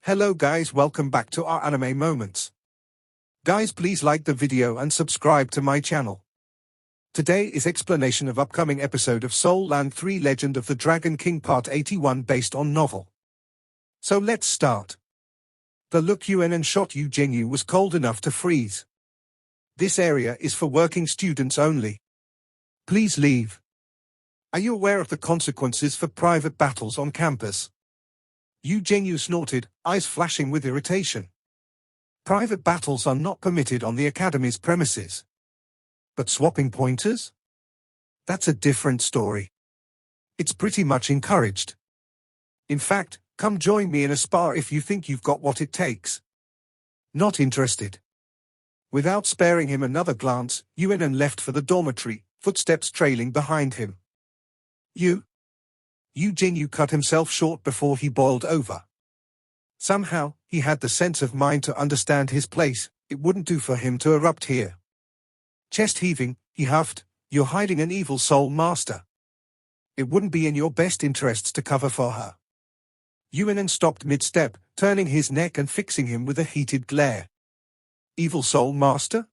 Hello guys, welcome back to our anime moments. Guys, please like the video and subscribe to my channel. Today is explanation of upcoming episode of Soul Land 3 Legend of the Dragon King Part 81 based on novel. So let's start. The look Yuan shot Yu Jingyu was cold enough to freeze. This area is for working students only. Please leave. Are you aware of the consequences for private battles on campus? Yu Jingyu snorted, eyes flashing with irritation. Private battles are not permitted on the academy's premises. But swapping pointers? That's a different story. It's pretty much encouraged. In fact, come join me in a spar if you think you've got what it takes. Not interested. Without sparing him another glance, Yuan left for the dormitory, footsteps trailing behind him. Yu Jingyu cut himself short before he boiled over. Somehow, he had the sense of mind to understand his place. It wouldn't do for him to erupt here. Chest heaving, he huffed, "You're hiding an evil soul master. It wouldn't be in your best interests to cover for her." Yuan stopped mid-step, turning his neck and fixing him with a heated glare. Evil soul master?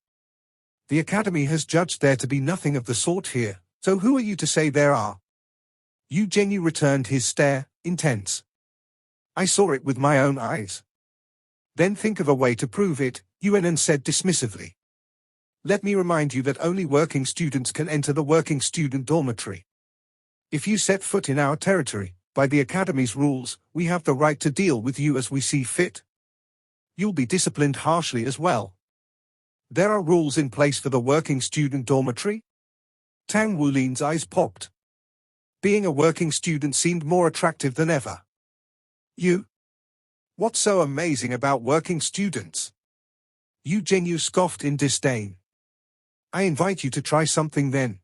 The academy has judged there to be nothing of the sort here, so who are you to say there are? Yu Jingyu returned his stare, intense. I saw it with my own eyes. Then think of a way to prove it, Yuan said dismissively. Let me remind you that only working students can enter the working student dormitory. If you set foot in our territory, by the academy's rules, we have the right to deal with you as we see fit. You'll be disciplined harshly as well. There are rules in place for the working student dormitory? Tang Wulin's eyes popped. Being a working student seemed more attractive than ever. What's so amazing about working students? Yu Jingyu scoffed in disdain. I invite you to try something then.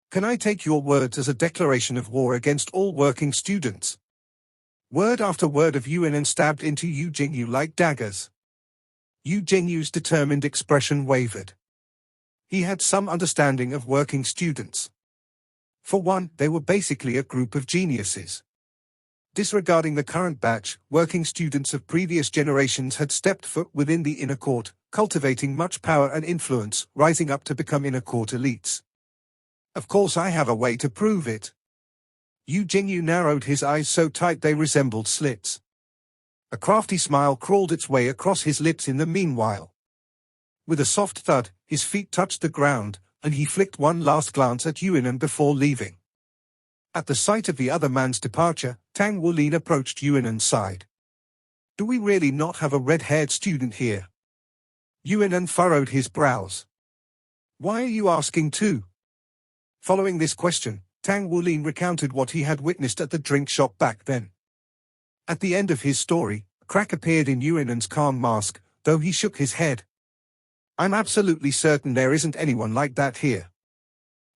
Can I take your words as a declaration of war against all working students? Word after word of Yuan stabbed into Yu Jingyu like daggers. Yu Jingyu's determined expression wavered. He had some understanding of working students. For one, they were basically a group of geniuses. Disregarding the current batch, working students of previous generations had stepped foot within the inner court, cultivating much power and influence, rising up to become inner court elites. Of course I have a way to prove it. Yu Jingyu narrowed his eyes so tight they resembled slits. A crafty smile crawled its way across his lips in the meanwhile. With a soft thud, his feet touched the ground, and he flicked one last glance at Yuan before leaving. At the sight of the other man's departure, Tang Wulin approached Yuan's side. Do we really not have a red-haired student here? Yuan furrowed his brows. Why are you asking too? Following this question, Tang Wulin recounted what he had witnessed at the drink shop back then. At the end of his story, a crack appeared in Yuan's calm mask, though he shook his head. I'm absolutely certain there isn't anyone like that here.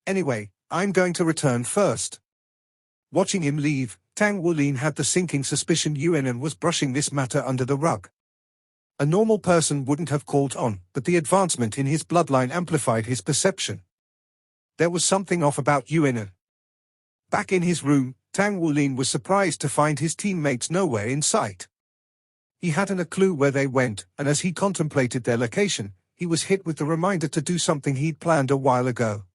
Anyway, I'm going to return first. Watching him leave, Tang Wulin had the sinking suspicion Yuan was brushing this matter under the rug. A normal person wouldn't have caught on, but the advancement in his bloodline amplified his perception. There was something off about Yuan. Back in his room, Tang Wulin was surprised to find his teammates nowhere in sight. He hadn't a clue where they went, and as he contemplated their location, he was hit with the reminder to do something he'd planned a while ago.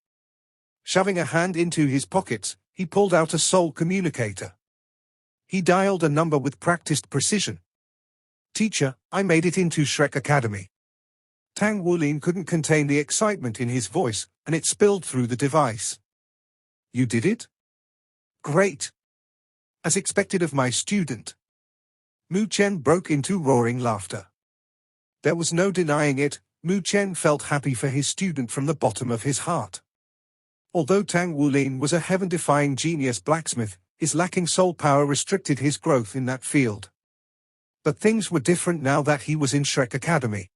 Shoving a hand into his pockets, he pulled out a soul communicator. He dialed a number with practiced precision. Teacher, I made it into Shrek Academy. Tang Wulin couldn't contain the excitement in his voice, and it spilled through the device. You did it? Great. As expected of my student. Mu Chen broke into roaring laughter. There was no denying it, Mu Chen felt happy for his student from the bottom of his heart. Although Tang Wulin was a heaven-defying genius blacksmith, his lacking soul power restricted his growth in that field. But things were different now that he was in Shrek Academy.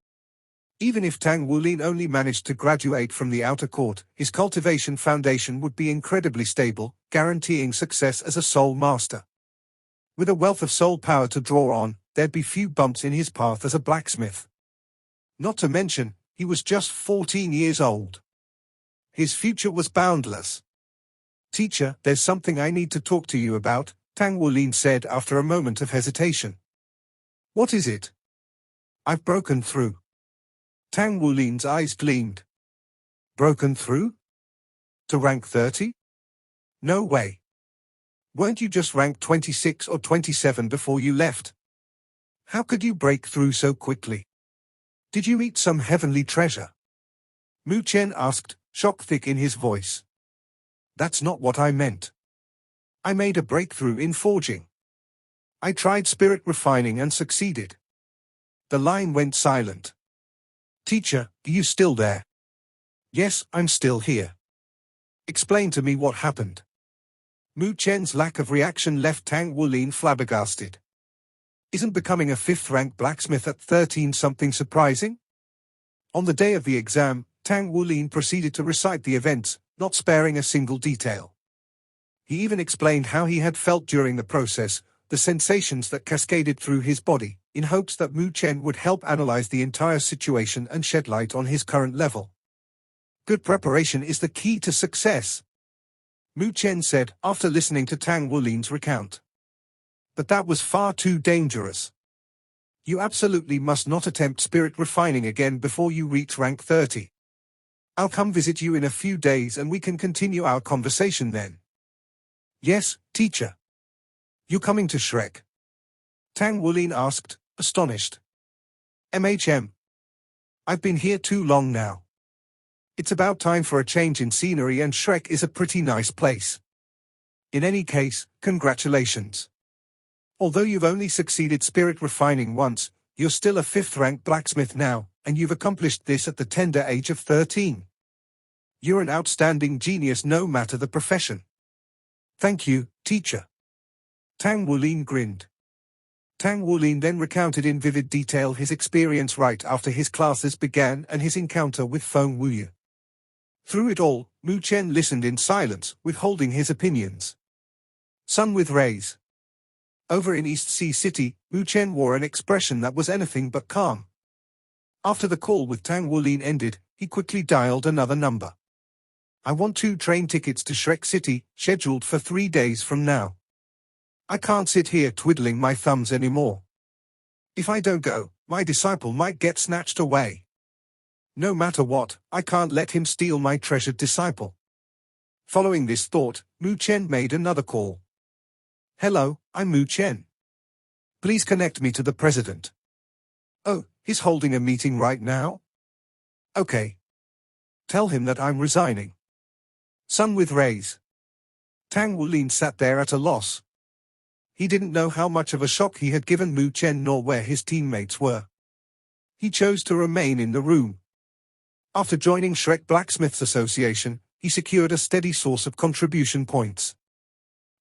Even if Tang Wulin only managed to graduate from the outer court, his cultivation foundation would be incredibly stable, guaranteeing success as a soul master. With a wealth of soul power to draw on, there'd be few bumps in his path as a blacksmith. Not to mention, he was just 14 years old. His future was boundless. Teacher, there's something I need to talk to you about, Tang Wulin said after a moment of hesitation. What is it? I've broken through. Tang Wulin's eyes gleamed. Broken through? To rank 30? No way. Weren't you just ranked 26 or 27 before you left? How could you break through so quickly? Did you meet some heavenly treasure? Mu Chen asked, shock thick in his voice. That's not what I meant. I made a breakthrough in forging. I tried spirit refining and succeeded. The line went silent. Teacher, are you still there? Yes, I'm still here. Explain to me what happened. Mu Chen's lack of reaction left Tang Wulin flabbergasted. Isn't becoming a 5th-rank blacksmith at 13 something surprising? On the day of the exam, Tang Wulin proceeded to recite the events, not sparing a single detail. He even explained how he had felt during the process, the sensations that cascaded through his body, in hopes that Mu Chen would help analyze the entire situation and shed light on his current level. Good preparation is the key to success, Mu Chen said, after listening to Tang Wulin's recount. But that was far too dangerous. You absolutely must not attempt spirit refining again before you reach rank 30. I'll come visit you in a few days and we can continue our conversation then. Yes, teacher. You coming to Shrek? Tang Wulin asked, astonished. I've been here too long now. It's about time for a change in scenery, and Shrek is a pretty nice place. In any case, congratulations. Although you've only succeeded spirit refining once, you're still a 5th-rank blacksmith now, and you've accomplished this at the tender age of 13. You're an outstanding genius no matter the profession. Thank you, teacher. Tang Wulin grinned. Tang Wulin then recounted in vivid detail his experience right after his classes began and his encounter with Feng Wuyu. Through it all, Mu Chen listened in silence, withholding his opinions. Sun with rays. Over in East Sea City, Mu Chen wore an expression that was anything but calm. After the call with Tang Wulin ended, he quickly dialed another number. I want 2 train tickets to Shrek City, scheduled for 3 days from now. I can't sit here twiddling my thumbs anymore. If I don't go, my disciple might get snatched away. No matter what, I can't let him steal my treasured disciple. Following this thought, Mu Chen made another call. Hello, I'm Mu Chen. Please connect me to the president. Oh, he's holding a meeting right now? Okay. Tell him that I'm resigning. Sun with rays. Tang Wulin sat there at a loss. He didn't know how much of a shock he had given Mu Chen nor where his teammates were. He chose to remain in the room. After joining Shrek Blacksmiths Association, he secured a steady source of contribution points.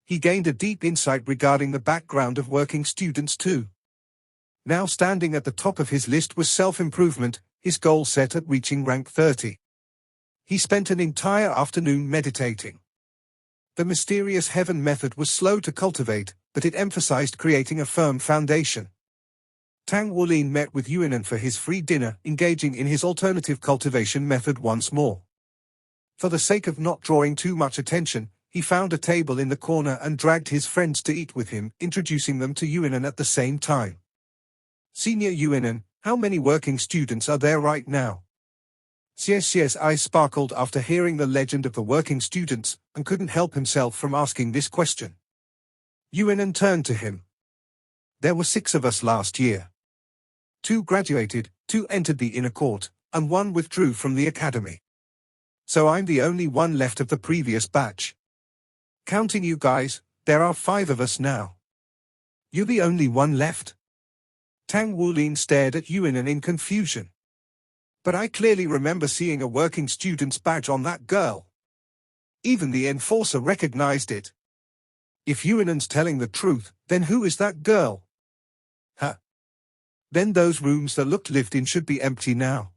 He gained a deep insight regarding the background of working students too. Now standing at the top of his list was self-improvement, his goal set at reaching rank 30. He spent an entire afternoon meditating. The mysterious heaven method was slow to cultivate, but it emphasized creating a firm foundation. Tang Wulin met with Yuanan for his free dinner, engaging in his alternative cultivation method once more. For the sake of not drawing too much attention, he found a table in the corner and dragged his friends to eat with him, introducing them to Yuanan at the same time. Senior Yuanan, how many working students are there right now? Xia's eyes sparkled after hearing the legend of the working students, and couldn't help himself from asking this question. Yuanan turned to him. There were 6 of us last year. 2 graduated, 2 entered the inner court, and 1 withdrew from the academy. So I'm the only one left of the previous batch. Counting you guys, there are 5 of us now. You're the only one left? Tang Wulin stared at Yuanan in confusion. But I clearly remember seeing a working student's badge on that girl. Even the enforcer recognized it. If Yuanan's telling the truth, then who is that girl? Huh. Then those rooms that looked lived in should be empty now.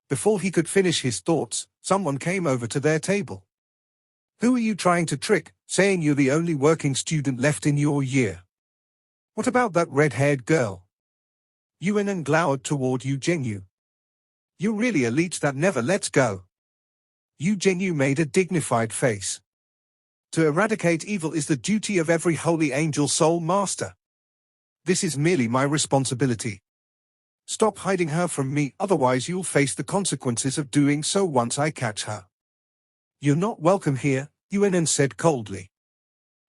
Before he could finish his thoughts, someone came over to their table. Who are you trying to trick, saying you're the only working student left in your year? What about that red-haired girl? Yuanan glowered toward Yu Zhengyu. You're really a leech that never lets go. Yu Zhengyu made a dignified face. To eradicate evil is the duty of every holy angel soul master. This is merely my responsibility. Stop hiding her from me, otherwise you'll face the consequences of doing so once I catch her. You're not welcome here, Yuan said coldly.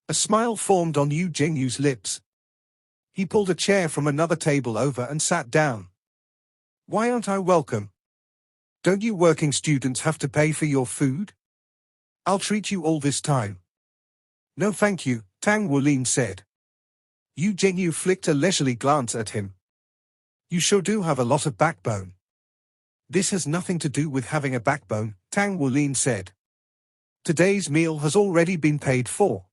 A smile formed on Yu Jingyu's lips. He pulled a chair from another table over and sat down. Why aren't I welcome? Don't you working students have to pay for your food? I'll treat you all this time. No thank you, Tang Wulin said. Yu Jingyu flicked a leisurely glance at him. You sure do have a lot of backbone. This has nothing to do with having a backbone, Tang Wulin said. Today's meal has already been paid for.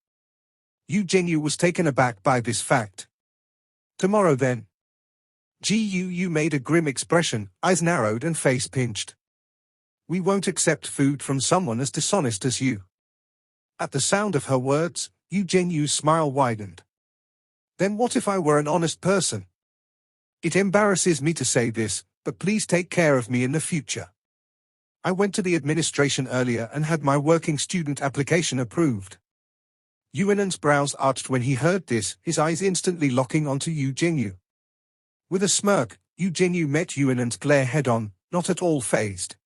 Yu Jingyu was taken aback by this fact. Tomorrow then. Yu made a grim expression, eyes narrowed and face pinched. We won't accept food from someone as dishonest as you. At the sound of her words, Yu Jinyu's smile widened. Then what if I were an honest person? It embarrasses me to say this, but please take care of me in the future. I went to the administration earlier and had my working student application approved. Yuan's brows arched when he heard this, his eyes instantly locking onto Yu Jingyu. With a smirk, Yu Jingyu met Yuan's glare head-on, not at all fazed.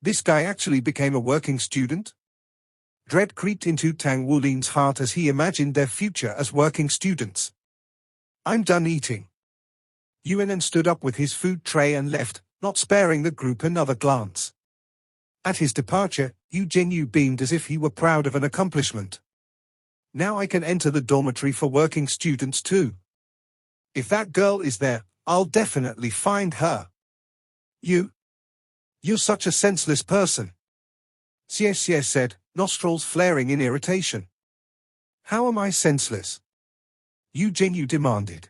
This guy actually became a working student? Dread creeped into Tang Wulin's heart as he imagined their future as working students. I'm done eating. Yuan stood up with his food tray and left, not sparing the group another glance. At his departure, Yu Jingyu beamed as if he were proud of an accomplishment. Now I can enter the dormitory for working students too. If that girl is there, I'll definitely find her. You're such a senseless person. Xie said, nostrils flaring in irritation. How am I senseless? Yu Jingyu demanded.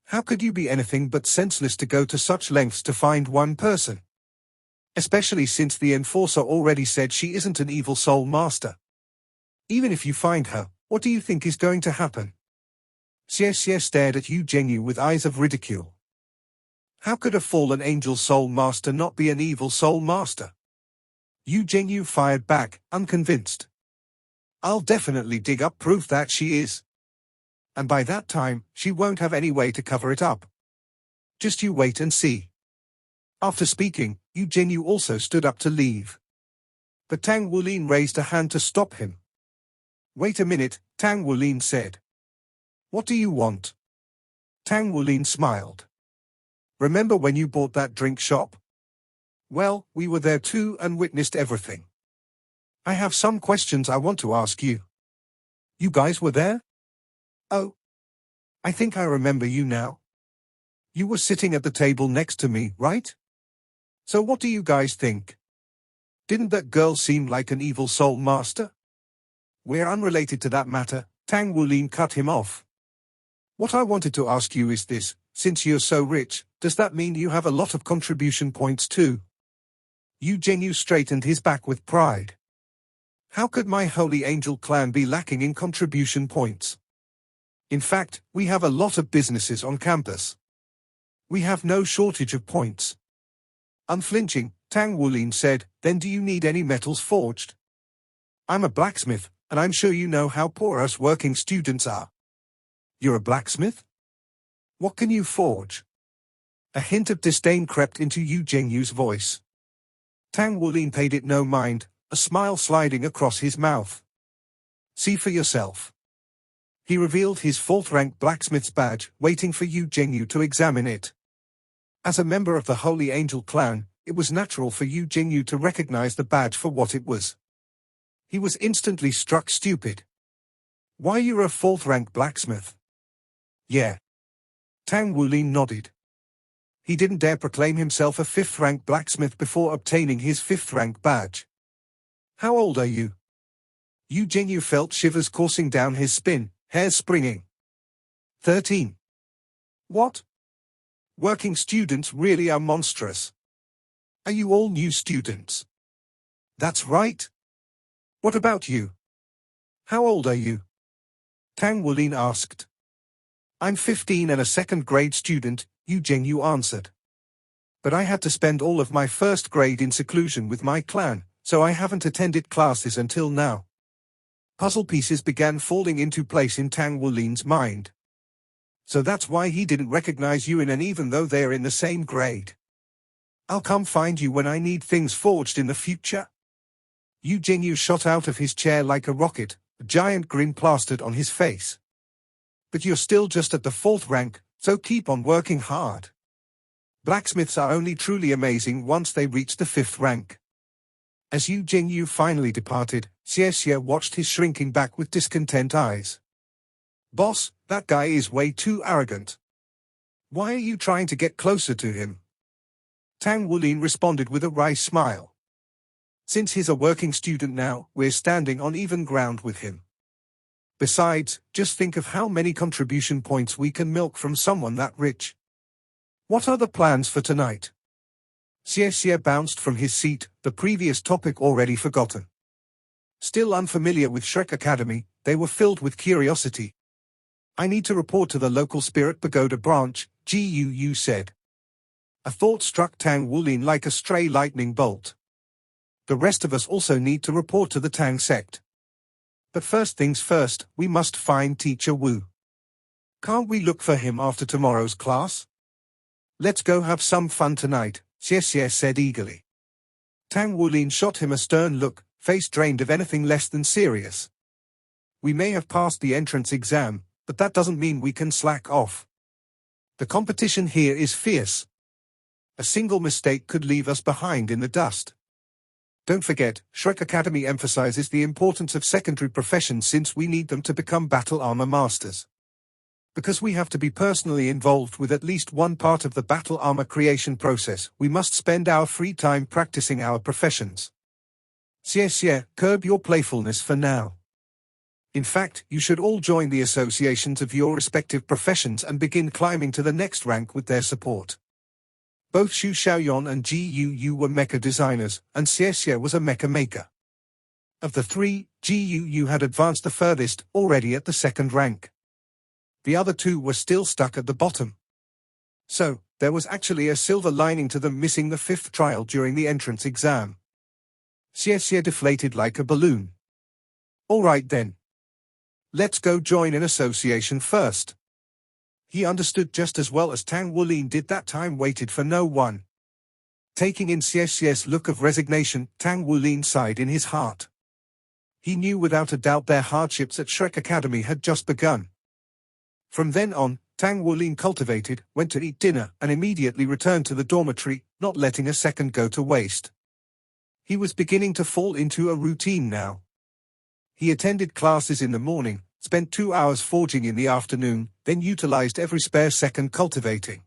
How could you be anything but senseless to go to such lengths to find one person? Especially since the enforcer already said she isn't an evil soul master. Even if you find her, what do you think is going to happen? Xie stared at Yu Jingyu with eyes of ridicule. How could a fallen angel soul master not be an evil soul master? Yu Jingyu fired back, unconvinced. I'll definitely dig up proof that she is. And by that time, she won't have any way to cover it up. Just you wait and see. After speaking, Yu Jingyu also stood up to leave. But Tang Wulin raised a hand to stop him. Wait a minute, Tang Wulin said. What do you want? Tang Wulin smiled. Remember when you bought that drink shop? Well, we were there too and witnessed everything. I have some questions I want to ask you. You guys were there? Oh. I think I remember you now. You were sitting at the table next to me, right? So what do you guys think? Didn't that girl seem like an evil soul master? We're unrelated to that matter, Tang Wulin cut him off. What I wanted to ask you is this, since you're so rich, does that mean you have a lot of contribution points too? Yu Jingyu straightened his back with pride. How could my Holy Angel clan be lacking in contribution points? In fact, we have a lot of businesses on campus. We have no shortage of points. Unflinching, Tang Wulin said, then do you need any metals forged? I'm a blacksmith, and I'm sure you know how poor us working students are. You're a blacksmith? What can you forge? A hint of disdain crept into Yu Jingyu's voice. Tang Wulin paid it no mind, a smile sliding across his mouth. See for yourself. He revealed his fourth-rank blacksmith's badge, waiting for Yu Jingyu to examine it. As a member of the Holy Angel clan, it was natural for Yu Jingyu to recognize the badge for what it was. He was instantly struck stupid. Why, you're a fourth-rank blacksmith? Yeah. Tang Wulin nodded. He didn't dare proclaim himself a fifth-rank blacksmith before obtaining his fifth-rank badge. How old are you? Yu Jingyu felt shivers coursing down his spine, hairs springing. 13. What? Working students really are monstrous. Are you all new students? That's right. What about you? How old are you? Tang Wulin asked. I'm 15 and a second-grade student, Yu Jingyu answered. But I had to spend all of my first grade in seclusion with my clan, so I haven't attended classes until now. Puzzle pieces began falling into place in Tang Wulin's mind. So that's why he didn't recognize you even though they're in the same grade. I'll come find you when I need things forged in the future. Yu Jingyu shot out of his chair like a rocket, a giant grin plastered on his face. But you're still just at the 4th rank, so keep on working hard. Blacksmiths are only truly amazing once they reach the 5th rank. As Yu Jingyu finally departed, Xie watched his shrinking back with discontent eyes. Boss, that guy is way too arrogant. Why are you trying to get closer to him? Tang Wulin responded with a wry smile. Since he's a working student now, we're standing on even ground with him. Besides, just think of how many contribution points we can milk from someone that rich. What are the plans for tonight? Xie bounced from his seat, the previous topic already forgotten. Still unfamiliar with Shrek Academy, they were filled with curiosity. I need to report to the local Spirit Pagoda branch, Gu said. A thought struck Tang Wulin like a stray lightning bolt. The rest of us also need to report to the Tang sect. But first things first, we must find Teacher Wu. Can't we look for him after tomorrow's class? Let's go have some fun tonight, Xie said eagerly. Tang Wulin shot him a stern look, face drained of anything less than serious. We may have passed the entrance exam, but that doesn't mean we can slack off. The competition here is fierce. A single mistake could leave us behind in the dust. Don't forget, Shrek Academy emphasizes the importance of secondary professions since we need them to become battle armor masters. Because we have to be personally involved with at least one part of the battle armor creation process, we must spend our free time practicing our professions. Xie, curb your playfulness for now. In fact, you should all join the associations of your respective professions and begin climbing to the next rank with their support. Both Xu Xiaoyan and Gu were mecha designers, and Xie was a mecha maker. Of the three, Gu had advanced the furthest, already at the 2nd rank. The other two were still stuck at the bottom. So, there was actually a silver lining to them missing the 5th trial during the entrance exam. Xie deflated like a balloon. All right then. Let's go join an association first. He understood just as well as Tang Wulin did that time waited for no one. Taking in Xie's look of resignation, Tang Wulin sighed in his heart. He knew without a doubt their hardships at Shrek Academy had just begun. From then on, Tang Wulin cultivated, went to eat dinner, and immediately returned to the dormitory, not letting a second go to waste. He was beginning to fall into a routine now. He attended classes in the morning, spent 2 hours forging in the afternoon, then utilized every spare second cultivating.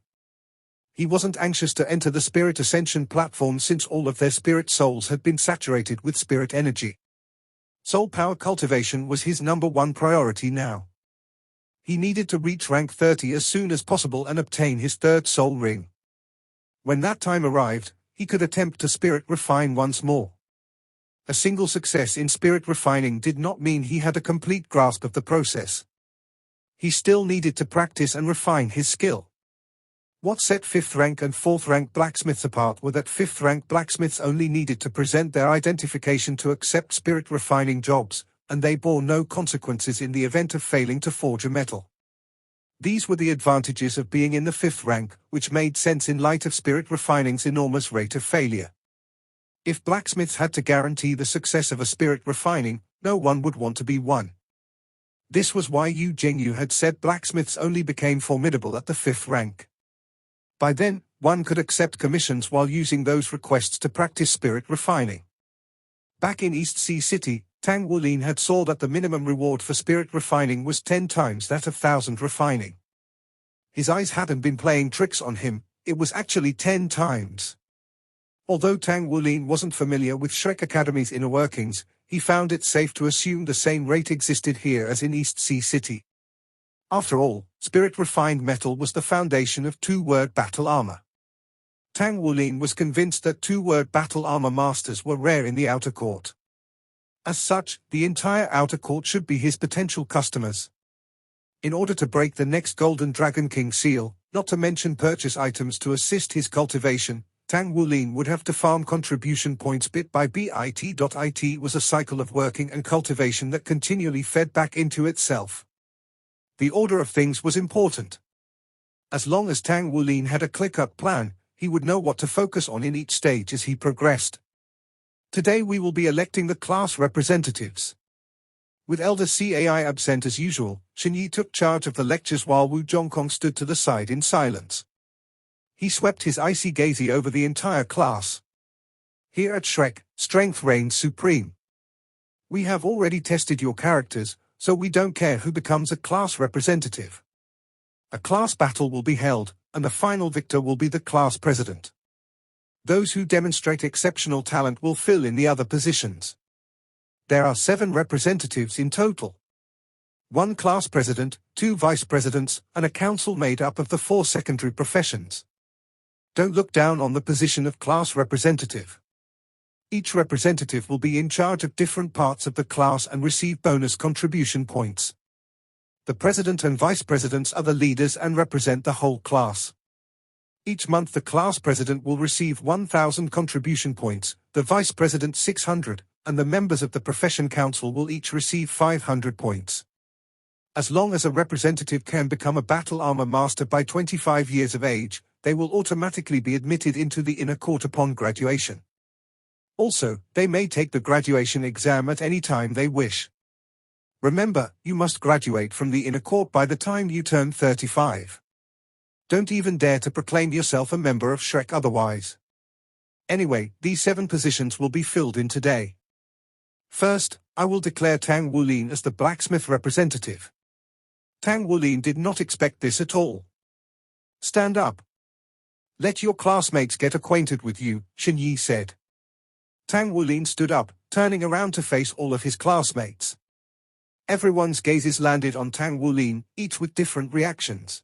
He wasn't anxious to enter the Spirit Ascension platform since all of their spirit souls had been saturated with spirit energy. Soul power cultivation was his #1 priority now. He needed to reach rank 30 as soon as possible and obtain his 3rd soul ring. When that time arrived, he could attempt to spirit refine once more. A single success in spirit refining did not mean he had a complete grasp of the process. He still needed to practice and refine his skill. What set 5th rank and 4th rank blacksmiths apart were that 5th rank blacksmiths only needed to present their identification to accept spirit refining jobs, and they bore no consequences in the event of failing to forge a metal. These were the advantages of being in the 5th rank, which made sense in light of spirit refining's enormous rate of failure. If blacksmiths had to guarantee the success of a spirit refining, no one would want to be one. This was why Yu Jingyu had said blacksmiths only became formidable at the 5th rank. By then, one could accept commissions while using those requests to practice spirit refining. Back in East Sea City, Tang Wulin had saw that the minimum reward for spirit refining was 10 times that of 1,000 refining. His eyes hadn't been playing tricks on him, it was actually 10 times. Although Tang Wulin wasn't familiar with Shrek Academy's inner workings, he found it safe to assume the same rate existed here as in East Sea City. After all, spirit-refined metal was the foundation of two-word battle armor. Tang Wulin was convinced that two-word battle armor masters were rare in the outer court. As such, the entire outer court should be his potential customers. In order to break the next Golden Dragon King seal, not to mention purchase items to assist his cultivation, Tang Wulin would have to farm contribution points bit by bit. It was a cycle of working and cultivation that continually fed back into itself. The order of things was important. As long as Tang Wulin had a clear-cut plan, he would know what to focus on in each stage as he progressed. Today we will be electing the class representatives. With Elder Cai absent as usual, Shen Yi took charge of the lectures while Wu Zhongkong stood to the side in silence. He swept his icy gaze over the entire class. Here at Shrek, strength reigns supreme. We have already tested your characters, so we don't care who becomes a class representative. A class battle will be held, and the final victor will be the class president. Those who demonstrate exceptional talent will fill in the other positions. There are 7 representatives in total. 1 class president, 2 vice presidents, and a council made up of the 4 secondary professions. Don't look down on the position of class representative. Each representative will be in charge of different parts of the class and receive bonus contribution points. The president and vice presidents are the leaders and represent the whole class. Each month the class president will receive 1,000 contribution points, the vice president 600, and the members of the profession council will each receive 500 points. As long as a representative can become a battle armor master by 25 years of age, they will automatically be admitted into the inner court upon graduation. Also, they may take the graduation exam at any time they wish. Remember, you must graduate from the inner court by the time you turn 35. Don't even dare to proclaim yourself a member of Shrek otherwise. Anyway, these 7 positions will be filled in today. First, I will declare Tang Wulin as the blacksmith representative. Tang Wulin did not expect this at all. Stand up. Let your classmates get acquainted with you, Shen Yi said. Tang Wulin stood up, turning around to face all of his classmates. Everyone's gazes landed on Tang Wulin, each with different reactions.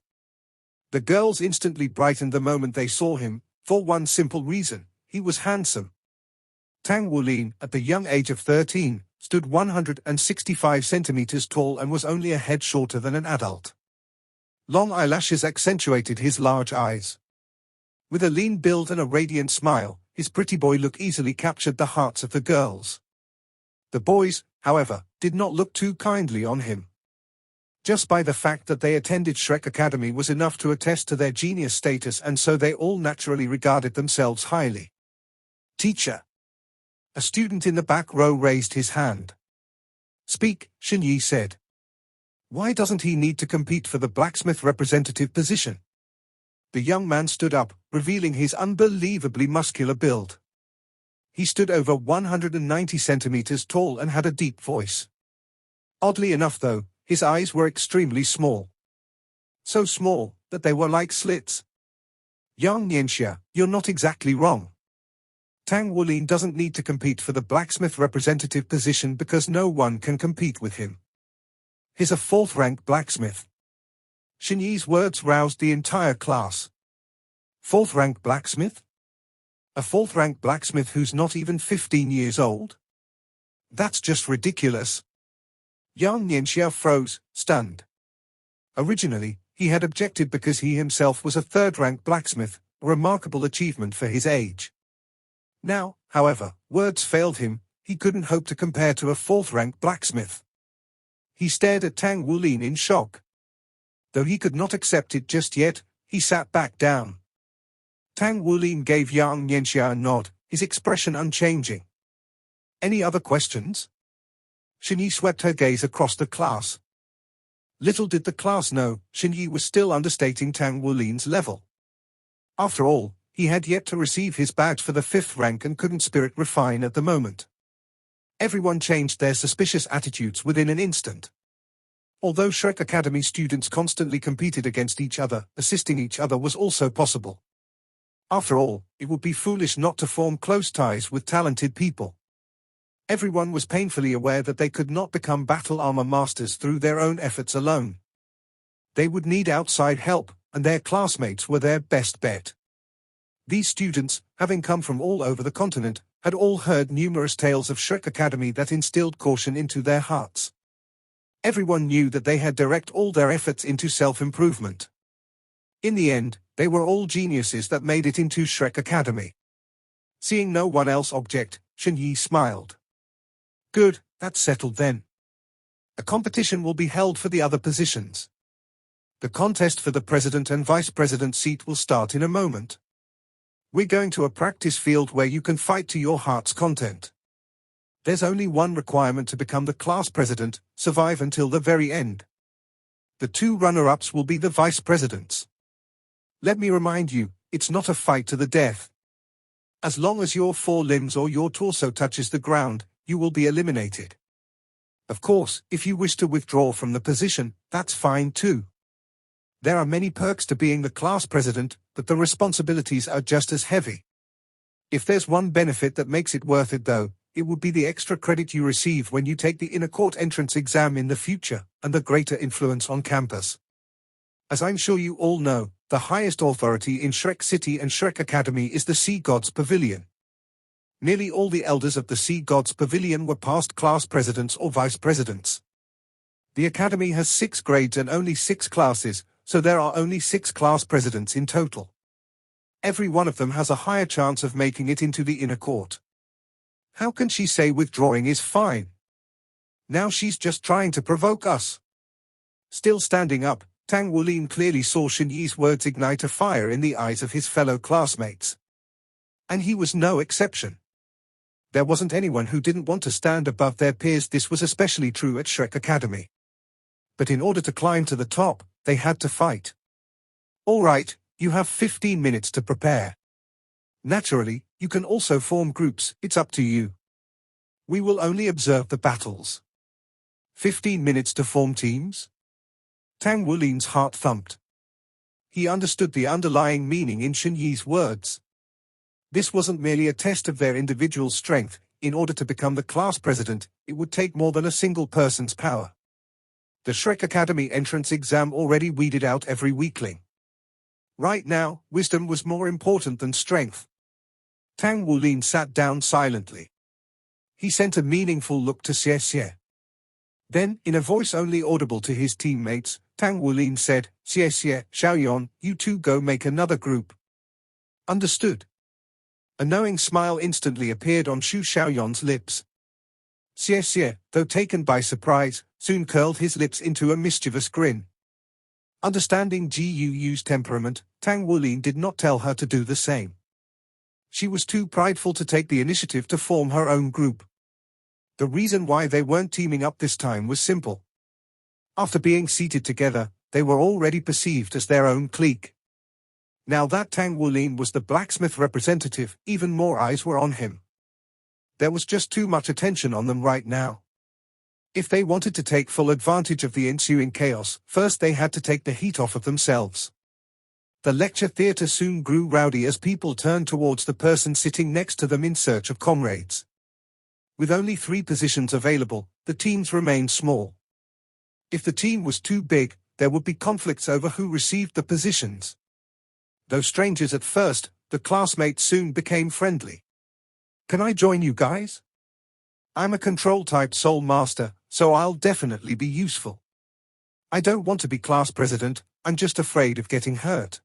The girls instantly brightened the moment they saw him, for one simple reason: he was handsome. Tang Wulin, at the young age of 13, stood 165 centimeters tall and was only a head shorter than an adult. Long eyelashes accentuated his large eyes. With a lean build and a radiant smile, his pretty boy look easily captured the hearts of the girls. The boys, however, did not look too kindly on him. Just by the fact that they attended Shrek Academy was enough to attest to their genius status, and so they all naturally regarded themselves highly. Teacher. A student in the back row raised his hand. Speak, Shen Yi said. Why doesn't he need to compete for the blacksmith representative position? The young man stood up, revealing his unbelievably muscular build. He stood over 190 centimeters tall and had a deep voice. Oddly enough though, his eyes were extremely small. So small, that they were like slits. Young Nianxia, you're not exactly wrong. Tang Wulin doesn't need to compete for the blacksmith representative position because no one can compete with him. He's a 4th-rank blacksmith. Shen Yi's words roused the entire class. 4th-rank blacksmith? A 4th-rank blacksmith who's not even 15 years old? That's just ridiculous. Yang Nianxia froze, stunned. Originally, he had objected because he himself was a 3rd-rank blacksmith, a remarkable achievement for his age. Now, however, words failed him. He couldn't hope to compare to a 4th-rank blacksmith. He stared at Tang Wulin in shock. Though he could not accept it just yet, he sat back down. Tang Wulin gave Yang Nianxia a nod, his expression unchanging. Any other questions? Shen Yi swept her gaze across the class. Little did the class know, Shen Yi was still understating Tang Wulin's level. After all, he had yet to receive his badge for the 5th rank and couldn't spirit refine at the moment. Everyone changed their suspicious attitudes within an instant. Although Shrek Academy students constantly competed against each other, assisting each other was also possible. After all, it would be foolish not to form close ties with talented people. Everyone was painfully aware that they could not become battle armor masters through their own efforts alone. They would need outside help, and their classmates were their best bet. These students, having come from all over the continent, had all heard numerous tales of Shrek Academy that instilled caution into their hearts. Everyone knew that they had direct all their efforts into self-improvement. In the end, they were all geniuses that made it into Shrek Academy. Seeing no one else object, Shen Yi smiled. Good, that's settled then. A competition will be held for the other positions. The contest for the president and vice president seat will start in a moment. We're going to a practice field where you can fight to your heart's content. There's only one requirement to become the class president: survive until the very end. The two runner-ups will be the vice presidents. Let me remind you, it's not a fight to the death. As long as your forelimbs or your torso touches the ground, you will be eliminated. Of course, if you wish to withdraw from the position, that's fine too. There are many perks to being the class president, but the responsibilities are just as heavy. If there's one benefit that makes it worth it though, it would be the extra credit you receive when you take the inner court entrance exam in the future, and the greater influence on campus. As I'm sure you all know, the highest authority in Shrek City and Shrek Academy is the Sea Gods Pavilion. Nearly all the elders of the Sea Gods Pavilion were past class presidents or vice presidents. The Academy has 6 grades and only 6 classes, so there are only 6 class presidents in total. Every one of them has a higher chance of making it into the inner court. How can she say withdrawing is fine? Now she's just trying to provoke us. Still standing up, Tang Wulin clearly saw Shenyi's words ignite a fire in the eyes of his fellow classmates. And he was no exception. There wasn't anyone who didn't want to stand above their peers. This was especially true at Shrek Academy. But in order to climb to the top, they had to fight. All right, you have 15 minutes to prepare. Naturally, you can also form groups, it's up to you. We will only observe the battles. 15 minutes to form teams? Tang Wulin's heart thumped. He understood the underlying meaning in Shenyi's words. This wasn't merely a test of their individual strength. In order to become the class president, it would take more than a single person's power. The Shrek Academy entrance exam already weeded out every weakling. Right now, wisdom was more important than strength. Tang Wulin sat down silently. He sent a meaningful look to Xie Xie. Then, in a voice only audible to his teammates, Tang Wulin said, "Xie Xie, Xiaoyan, you two go make another group." Understood. A knowing smile instantly appeared on Xu Xiaoyan's lips. Xie Xie, though taken by surprise, soon curled his lips into a mischievous grin. Understanding Ji Yu's temperament, Tang Wulin did not tell her to do the same. She was too prideful to take the initiative to form her own group. The reason why they weren't teaming up this time was simple. After being seated together, they were already perceived as their own clique. Now that Tang Wulin was the blacksmith representative, even more eyes were on him. There was just too much attention on them right now. If they wanted to take full advantage of the ensuing chaos, first they had to take the heat off of themselves. The lecture theatre soon grew rowdy as people turned towards the person sitting next to them in search of comrades. With only 3 positions available, the teams remained small. If the team was too big, there would be conflicts over who received the positions. Though strangers at first, the classmates soon became friendly. "Can I join you guys? I'm a control-type soul master, so I'll definitely be useful. I don't want to be class president, I'm just afraid of getting hurt.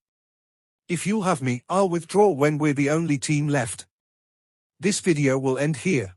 If you'll have me, I'll withdraw when we're the only team left." This video will end here.